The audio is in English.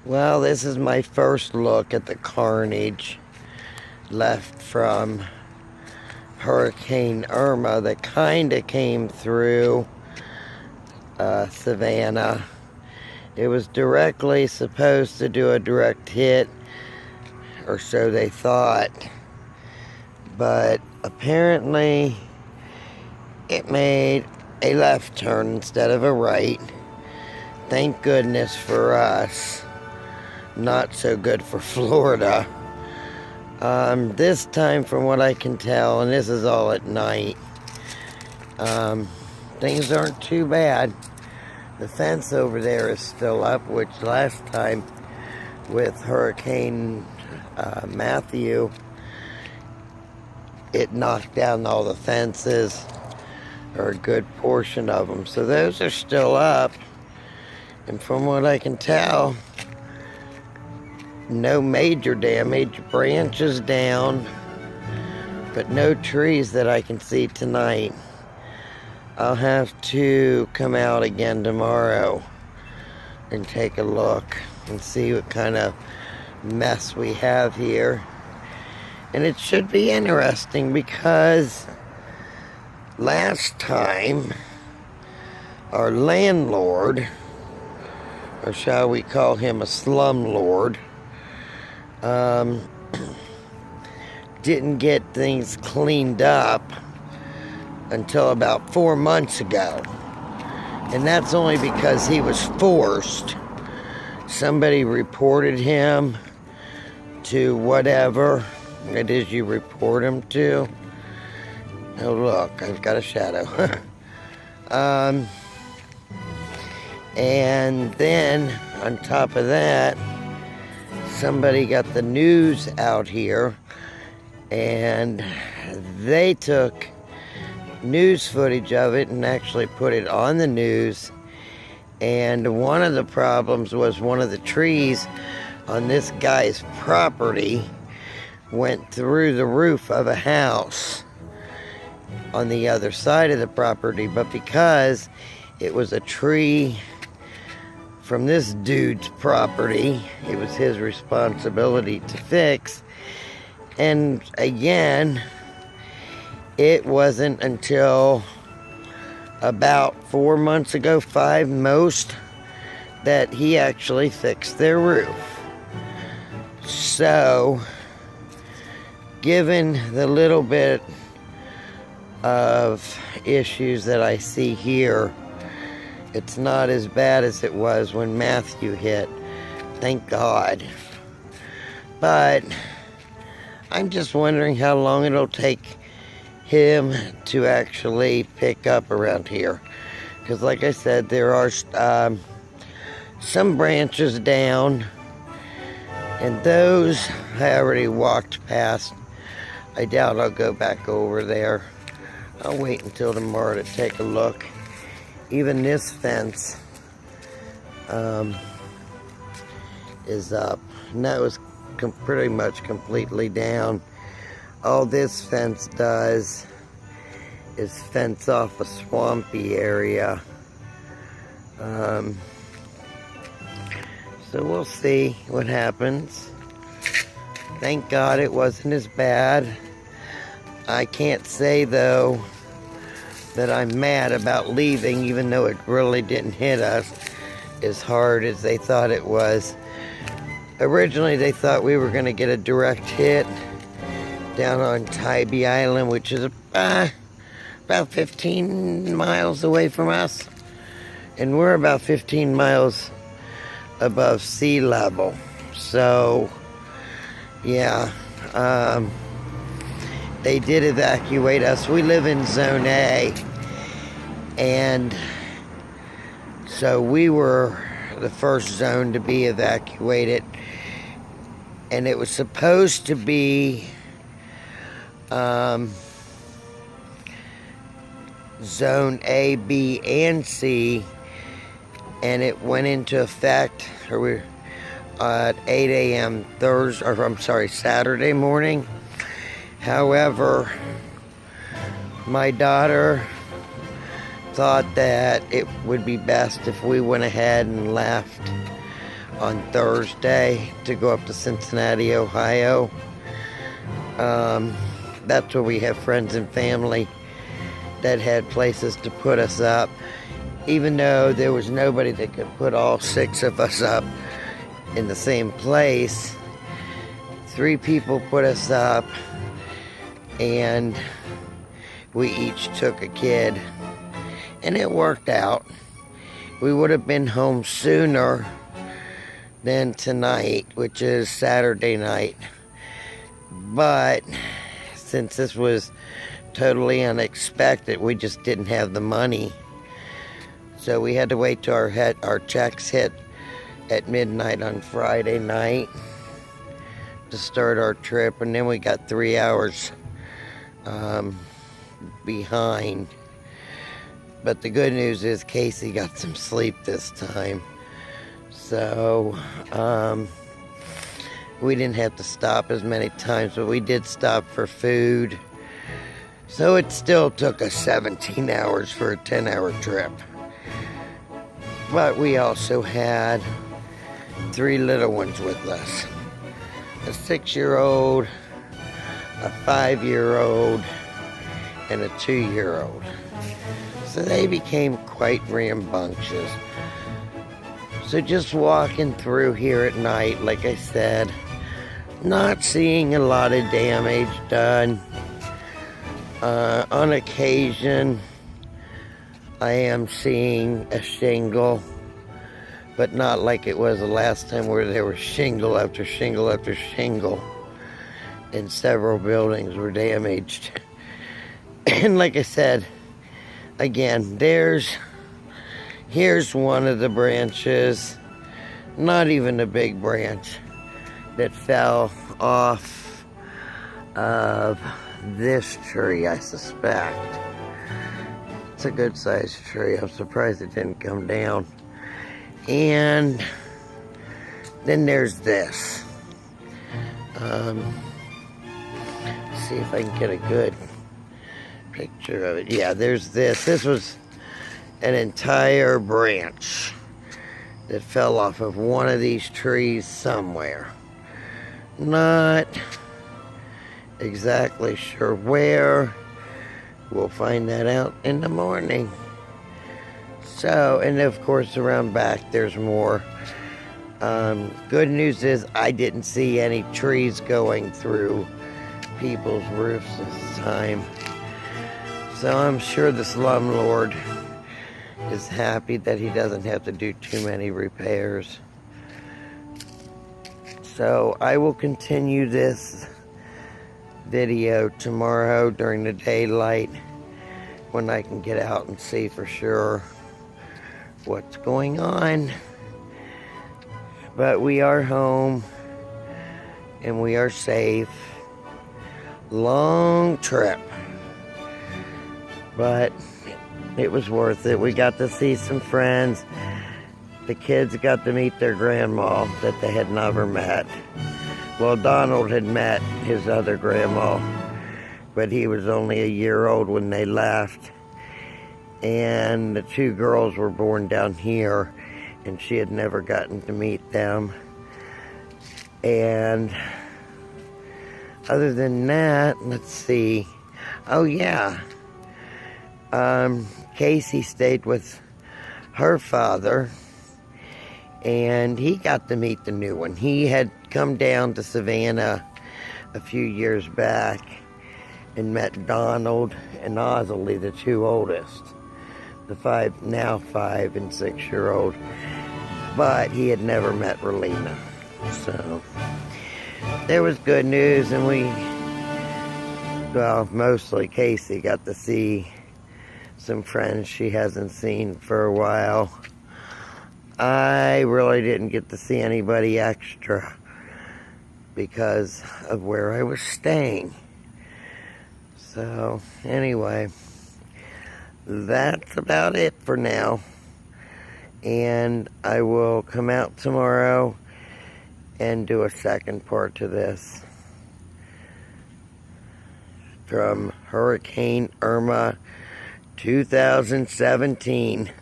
Well, this is my first look at the carnage left from Hurricane Irma that kind of came through Savannah. It was directly supposed to do a direct hit, or so they thought, but apparently it made a left turn instead of a right. Thank goodness for us. Not so good for Florida. This time, from what I can tell, and this is all at night, things aren't too bad. The fence over there is still up, which last time with Hurricane Matthew, it knocked down all the fences, or a good portion of them. So those are still up. And from what I can tell, no major damage, branches down, but no trees that I can see tonight. I'll have to come out again tomorrow and take a look and see what kind of mess we have here. And it should be interesting because last time our landlord, or shall we call him a slumlord, didn't get things cleaned up until about 4 months ago. And that's only because he was forced. Somebody reported him to whatever it is you report him to. Oh look, I've got a shadow. And then on top of that, somebody got the news out here, and they took news footage of it and actually put it on the news. And one of the problems was one of the trees on this guy's property went through the roof of a house on the other side of the property. But because it was a tree from this dude's property, it was his responsibility to fix. And again, it wasn't until about 4 months ago, 5 most, that he actually fixed their roof. So, given the little bit of issues that I see here, it's not as bad as it was when Matthew hit. Thank God. But I'm just wondering how long it'll take him to actually pick up around here. Because like I said, there are some branches down, and those I already walked past. I doubt I'll go back over there. I'll wait until tomorrow to take a look. Even this fence is up. And that was pretty much completely down. All this fence does is fence off a swampy area. So we'll see what happens. Thank God it wasn't as bad. I can't say, though, that I'm mad about leaving, even though it really didn't hit us as hard as they thought it was. Originally, they thought we were going to get a direct hit down on Tybee Island, which is about 15 miles away from us. And we're about 15 miles above sea level. So, yeah, they did evacuate us. We live in Zone A, and so we were the first zone to be evacuated. And it was supposed to be Zone A, B, and C, and it went into effect at 8 a.m. Saturday morning. However, my daughter thought that it would be best if we went ahead and left on Thursday to go up to Cincinnati, Ohio. That's where we have friends and family that had places to put us up. Even though there was nobody that could put all 6 of us up in the same place, 3 people put us up, and we each took a kid, and it worked out. We would have been home sooner than tonight, which is Saturday night, but since this was totally unexpected, we just didn't have the money, so we had to wait till our checks hit at midnight on Friday night to start our trip, and then we got 3 hours behind. But the good news is Casey got some sleep this time, so we didn't have to stop as many times, but we did stop for food, so it still took us 17 hours for a 10-hour trip. But we also had 3 little ones with us, a 6-year-old, a 5-year-old, and a 2-year-old. So they became quite rambunctious. So just walking through here at night, like I said, not seeing a lot of damage done. On occasion, I am seeing a shingle, but not like it was the last time where there was shingle after shingle after shingle, and several buildings were damaged. And like I said, again, here's one of the branches, not even a big branch, that fell off of this tree, I suspect. It's a good sized tree. I'm surprised it didn't come down. And then there's this. See if I can get a good picture of it. Yeah, there's this. This was an entire branch that fell off of one of these trees somewhere. Not exactly sure where. We'll find that out in the morning. So, and of course around back there's more. Good news is I didn't see any trees going through people's roofs this time. So I'm sure the slumlord is happy that he doesn't have to do too many repairs. So I will continue this video tomorrow during the daylight when I can get out and see for sure what's going on. But we are home and we are safe. Long trip, but it was worth it. We got to see some friends. The kids got to meet their grandma that they had never met. Well, Donald had met his other grandma, but he was only a year old when they left. And the 2 girls were born down here, and she had never gotten to meet them. And other than that, let's see. Oh, yeah. Casey stayed with her father, and he got to meet the new one. He had come down to Savannah a few years back and met Donald and Osley, the 2 oldest. The now 5 and 6-year-old. But he had never met Relina. So there was good news, and mostly Casey got to see some friends she hasn't seen for a while. I really didn't get to see anybody extra because of where I was staying. So anyway, that's about it for now. And I will come out tomorrow and do a second part to this. From Hurricane Irma 2017.